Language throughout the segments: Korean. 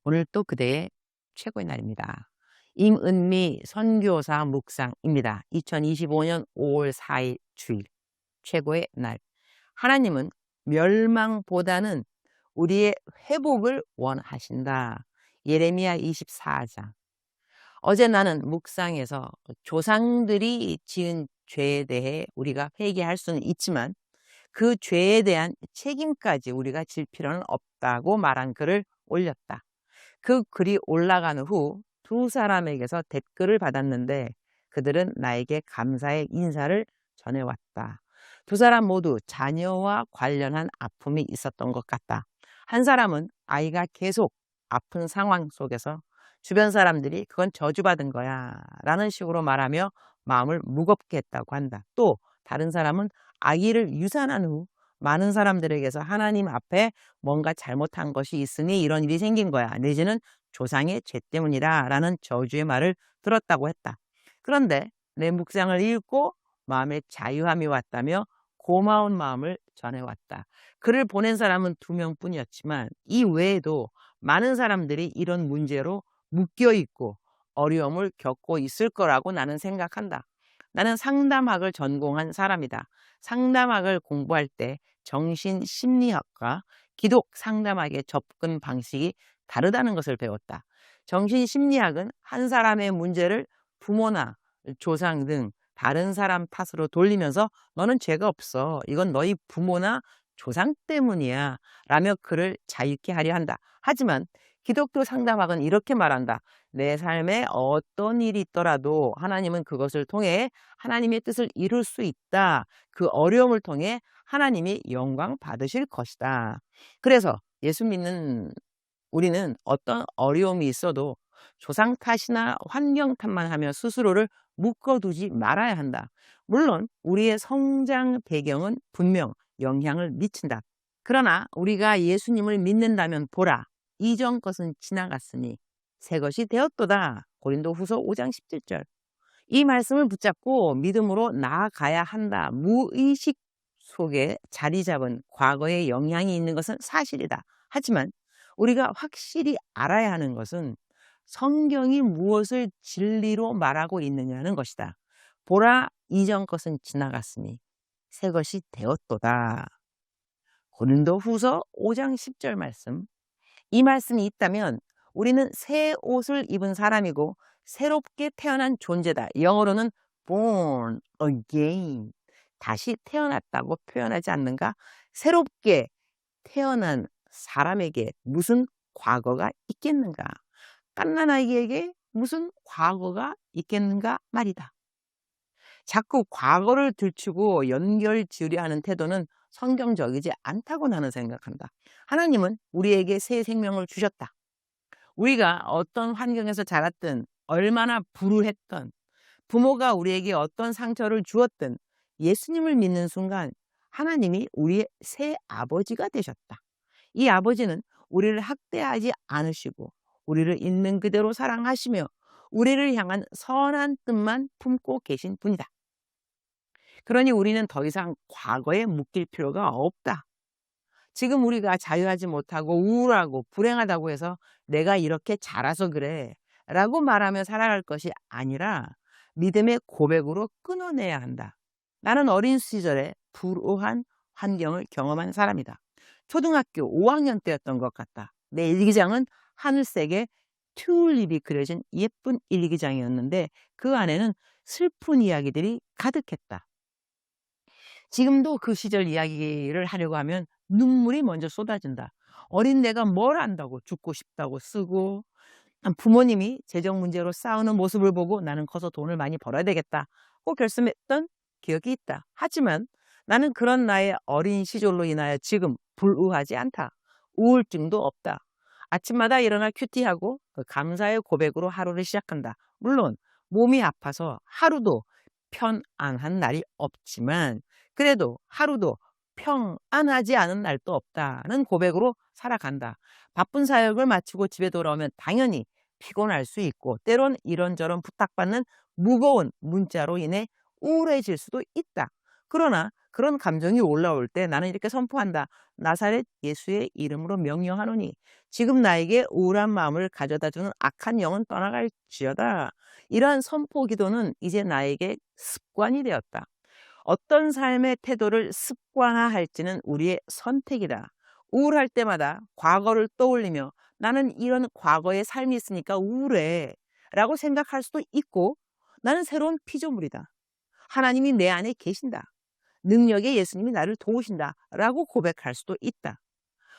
오늘 또 그대의 최고의 날입니다. 임은미 선교사 묵상입니다. 2025년 5월 4일 주일 최고의 날. 하나님은 멸망보다는 우리의 회복을 원하신다. 예레미야 24장. 어제 나는 묵상에서 조상들이 지은 죄에 대해 우리가 회개할 수는 있지만 그 죄에 대한 책임까지 우리가 질 필요는 없다고 말한 글을 올렸다. 그 글이 올라간 후 두 사람에게서 댓글을 받았는데 그들은 나에게 감사의 인사를 전해왔다. 두 사람 모두 자녀와 관련한 아픔이 있었던 것 같다. 한 사람은 아이가 계속 아픈 상황 속에서 주변 사람들이 그건 저주받은 거야 라는 식으로 말하며 마음을 무겁게 했다고 한다. 또 다른 사람은 아기를 유산한 후 많은 사람들에게서 하나님 앞에 뭔가 잘못한 것이 있으니 이런 일이 생긴 거야. 내지는 조상의 죄 때문이다 라는 저주의 말을 들었다고 했다. 그런데 내 묵상을 읽고 마음에 자유함이 왔다며 고마운 마음을 전해왔다. 글을 보낸 사람은 2명뿐이었지만 이 외에도 많은 사람들이 이런 문제로 묶여있고 어려움을 겪고 있을 거라고 나는 생각한다. 나는 상담학을 전공한 사람이다. 상담학을 공부할 때 정신심리학과 기독 상담학의 접근 방식이 다르다는 것을 배웠다. 정신심리학은 한 사람의 문제를 부모나 조상 등 다른 사람 탓으로 돌리면서 너는 죄가 없어. 이건 너희 부모나 조상 때문이야. 라며 그를 자유케 하려 한다. 하지만 기독교 상담학은 이렇게 말한다. 내 삶에 어떤 일이 있더라도 하나님은 그것을 통해 하나님의 뜻을 이룰 수 있다. 그 어려움을 통해 하나님이 영광 받으실 것이다. 그래서 예수 믿는 우리는 어떤 어려움이 있어도 조상 탓이나 환경 탓만 하며 스스로를 묶어두지 말아야 한다. 물론 우리의 성장 배경은 분명 영향을 미친다. 그러나 우리가 예수님을 믿는다면 보라, 이전 것은 지나갔으니 새 것이 되었도다. 고린도후서 5장 17절. 이 말씀을 붙잡고 믿음으로 나아가야 한다. 무의식 속에 자리 잡은 과거의 영향이 있는 것은 사실이다. 하지만 우리가 확실히 알아야 하는 것은 성경이 무엇을 진리로 말하고 있느냐는 것이다. 보라, 이전 것은 지나갔으니 새 것이 되었도다. 고린도후서 5장 10절 말씀. 이 말씀이 있다면 우리는 새 옷을 입은 사람이고 새롭게 태어난 존재다. 영어로는 born again. 다시 태어났다고 표현하지 않는가? 새롭게 태어난 사람에게 무슨 과거가 있겠는가? 갓난아이에게 무슨 과거가 있겠는가 말이다. 자꾸 과거를 들추고 연결 지으려 하는 태도는 성경적이지 않다고 나는 생각한다. 하나님은 우리에게 새 생명을 주셨다. 우리가 어떤 환경에서 자랐든 얼마나 불우했던 부모가 우리에게 어떤 상처를 주었든 예수님을 믿는 순간 하나님이 우리의 새 아버지가 되셨다. 이 아버지는 우리를 학대하지 않으시고 우리를 있는 그대로 사랑하시며 우리를 향한 선한 뜻만 품고 계신 분이다. 그러니 우리는 더 이상 과거에 묶일 필요가 없다. 지금 우리가 자유하지 못하고 우울하고 불행하다고 해서 내가 이렇게 자라서 그래 라고 말하며 살아갈 것이 아니라 믿음의 고백으로 끊어내야 한다. 나는 어린 시절에 불우한 환경을 경험한 사람이다. 초등학교 5학년 때였던 것 같다. 내 일기장은 하늘색의 튤립이 그려진 예쁜 일기장이었는데 그 안에는 슬픈 이야기들이 가득했다. 지금도 그 시절 이야기를 하려고 하면 눈물이 먼저 쏟아진다. 어린 내가 뭘 안다고 죽고 싶다고 쓰고 부모님이 재정 문제로 싸우는 모습을 보고 나는 커서 돈을 많이 벌어야 되겠다고 결심했던 기억이 있다. 하지만 나는 그런 나의 어린 시절로 인하여 지금 불우하지 않다. 우울증도 없다. 아침마다 일어나 큐티하고 그 감사의 고백으로 하루를 시작한다. 물론 몸이 아파서 하루도 편안한 날이 없지만 그래도 하루도 평안하지 않은 날도 없다는 고백으로 살아간다. 바쁜 사역을 마치고 집에 돌아오면 당연히 피곤할 수 있고 때론 이런저런 부탁받는 무거운 문자로 인해 우울해질 수도 있다. 그러나 그런 감정이 올라올 때 나는 이렇게 선포한다. 나사렛 예수의 이름으로 명령하노니 지금 나에게 우울한 마음을 가져다주는 악한 영은 떠나갈지어다. 이러한 선포 기도는 이제 나에게 습관이 되었다. 어떤 삶의 태도를 습관화할지는 우리의 선택이다. 우울할 때마다 과거를 떠올리며 나는 이런 과거의 삶이 있으니까 우울해 라고 생각할 수도 있고, 나는 새로운 피조물이다. 하나님이 내 안에 계신다. 능력의 예수님이 나를 도우신다 라고 고백할 수도 있다.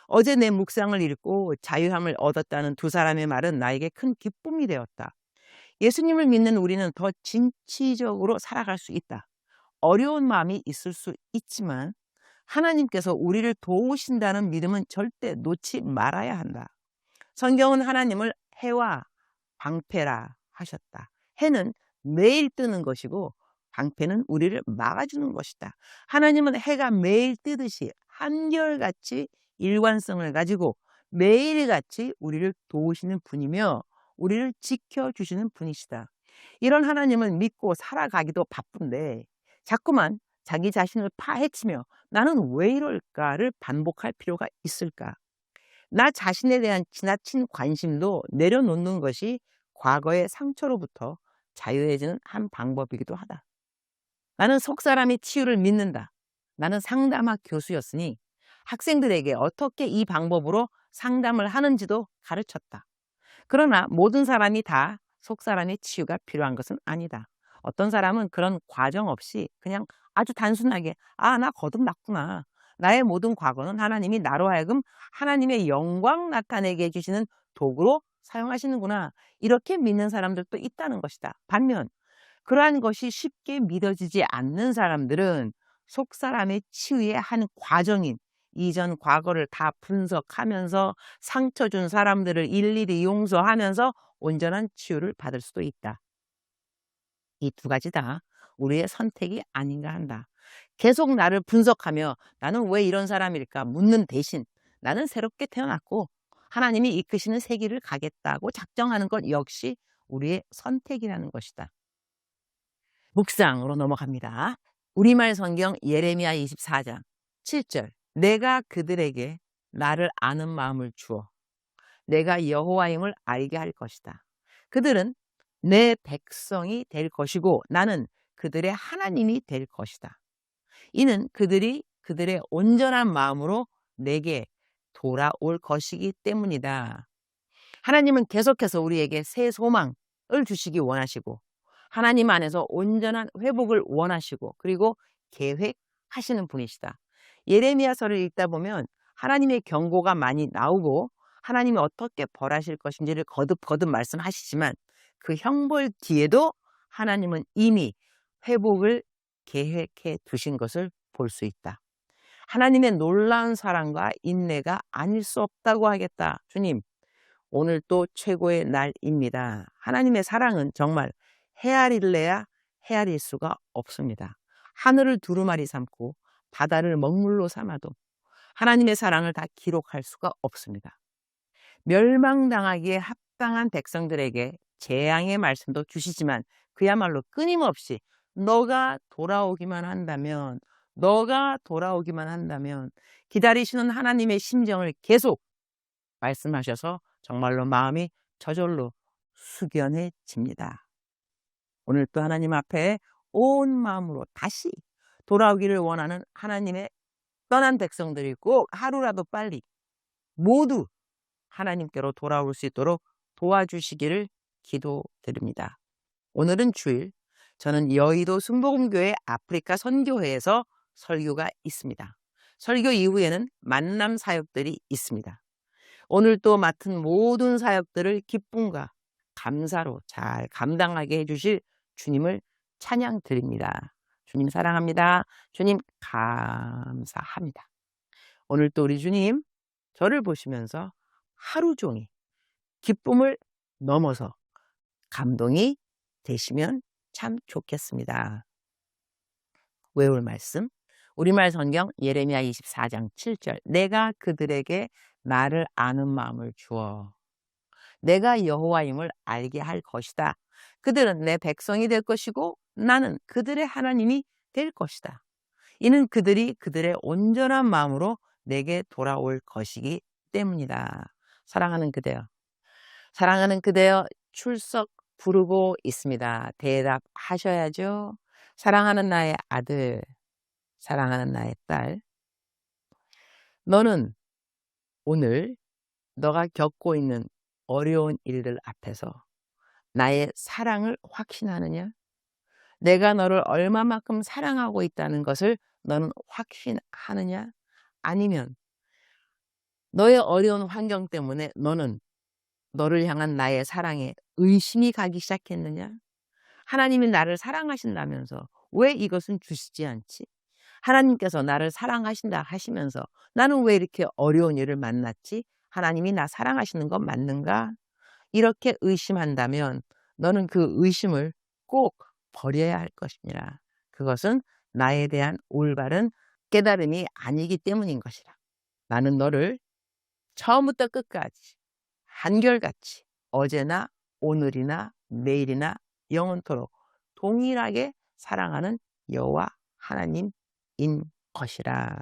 어제 내 묵상을 읽고 자유함을 얻었다는 두 사람의 말은 나에게 큰 기쁨이 되었다. 예수님을 믿는 우리는 더 진취적으로 살아갈 수 있다. 어려운 마음이 있을 수 있지만 하나님께서 우리를 도우신다는 믿음은 절대 놓지 말아야 한다. 성경은 하나님을 해와 방패라 하셨다. 해는 매일 뜨는 것이고 방패는 우리를 막아주는 것이다. 하나님은 해가 매일 뜨듯이 한결같이 일관성을 가지고 매일같이 우리를 도우시는 분이며 우리를 지켜주시는 분이시다. 이런 하나님을 믿고 살아가기도 바쁜데 자꾸만 자기 자신을 파헤치며 나는 왜 이럴까를 반복할 필요가 있을까? 나 자신에 대한 지나친 관심도 내려놓는 것이 과거의 상처로부터 자유해지는 한 방법이기도 하다. 나는 속사람이 치유를 믿는다. 나는 상담학 교수였으니 학생들에게 어떻게 이 방법으로 상담을 하는지도 가르쳤다. 그러나 모든 사람이 다 속사람의 치유가 필요한 것은 아니다. 어떤 사람은 그런 과정 없이 그냥 아주 단순하게 나 거듭났구나. 나의 모든 과거는 하나님이 나로 하여금 하나님의 영광 나타내게 해주시는 도구로 사용하시는구나. 이렇게 믿는 사람들도 있다는 것이다. 반면 그러한 것이 쉽게 믿어지지 않는 사람들은 속사람의 치유의 한 과정인 이전 과거를 다 분석하면서 상처 준 사람들을 일일이 용서하면서 온전한 치유를 받을 수도 있다. 이 두 가지 다 우리의 선택이 아닌가 한다. 계속 나를 분석하며 나는 왜 이런 사람일까 묻는 대신 나는 새롭게 태어났고 하나님이 이끄시는 새 길을 가겠다고 작정하는 것 역시 우리의 선택이라는 것이다. 묵상으로 넘어갑니다. 우리말 성경 예레미야 24장 7절. 내가 그들에게 나를 아는 마음을 주어 내가 여호와임을 알게 할 것이다. 그들은 내 백성이 될 것이고 나는 그들의 하나님이 될 것이다. 이는 그들이 그들의 온전한 마음으로 내게 돌아올 것이기 때문이다. 하나님은 계속해서 우리에게 새 소망을 주시기 원하시고 하나님 안에서 온전한 회복을 원하시고 그리고 계획하시는 분이시다. 예레미야서를 읽다 보면 하나님의 경고가 많이 나오고 하나님이 어떻게 벌하실 것인지를 거듭거듭 말씀하시지만 그 형벌 뒤에도 하나님은 이미 회복을 계획해 두신 것을 볼 수 있다. 하나님의 놀라운 사랑과 인내가 아닐 수 없다고 하겠다. 주님, 오늘 또 최고의 날입니다. 하나님의 사랑은 정말 헤아릴래야 헤아릴 수가 없습니다. 하늘을 두루마리 삼고 바다를 먹물로 삼아도 하나님의 사랑을 다 기록할 수가 없습니다. 멸망당하기에 합당한 백성들에게 재앙의 말씀도 주시지만 그야말로 끊임없이 너가 돌아오기만 한다면 기다리시는 하나님의 심정을 계속 말씀하셔서 정말로 마음이 저절로 숙연해집니다. 오늘 또 하나님 앞에 온 마음으로 다시 돌아오기를 원하는 하나님의 떠난 백성들이 꼭 하루라도 빨리 모두 하나님께로 돌아올 수 있도록 도와주시기를 기도드립니다. 오늘은 주일, 저는 여의도 순복음교회 아프리카 선교회에서 설교가 있습니다. 설교 이후에는 만남 사역들이 있습니다. 오늘 또 맡은 모든 사역들을 기쁨과 감사로 잘 감당하게 해주실 주님을 찬양드립니다. 주님 사랑합니다. 주님 감사합니다. 오늘 또 우리 주님 저를 보시면서 하루 종일 기쁨을 넘어서 감동이 되시면 참 좋겠습니다. 외울 말씀 우리말 성경 예레미야 24장 7절. 내가 그들에게 나를 아는 마음을 주어 내가 여호와임을 알게 할 것이다. 그들은 내 백성이 될 것이고 나는 그들의 하나님이 될 것이다. 이는 그들이 그들의 온전한 마음으로 내게 돌아올 것이기 때문이다. 사랑하는 그대여, 사랑하는 그대여, 출석 부르고 있습니다. 대답하셔야죠. 사랑하는 나의 아들, 사랑하는 나의 딸, 너는 오늘 너가 겪고 있는 어려운 일들 앞에서 나의 사랑을 확신하느냐? 내가 너를 얼마만큼 사랑하고 있다는 것을 너는 확신하느냐? 아니면 너의 어려운 환경 때문에 너는 너를 향한 나의 사랑에 의심이 가기 시작했느냐? 하나님이 나를 사랑하신다면서 왜 이것은 주시지 않지? 하나님께서 나를 사랑하신다 하시면서 나는 왜 이렇게 어려운 일을 만났지? 하나님이 나 사랑하시는 건 맞는가? 이렇게 의심한다면 너는 그 의심을 꼭 버려야 할 것이니라. 그것은 나에 대한 올바른 깨달음이 아니기 때문인 것이라. 나는 너를 처음부터 끝까지 한결같이 어제나 오늘이나 내일이나 영원토록 동일하게 사랑하는 여호와 하나님인 것이라.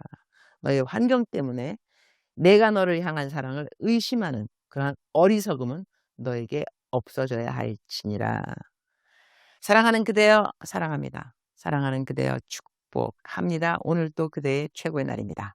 너의 환경 때문에 내가 너를 향한 사랑을 의심하는 그러한 어리석음은 너에게 없어져야 할지니라. 사랑하는 그대여, 사랑합니다. 사랑하는 그대여, 축복합니다. 오늘도 그대의 최고의 날입니다.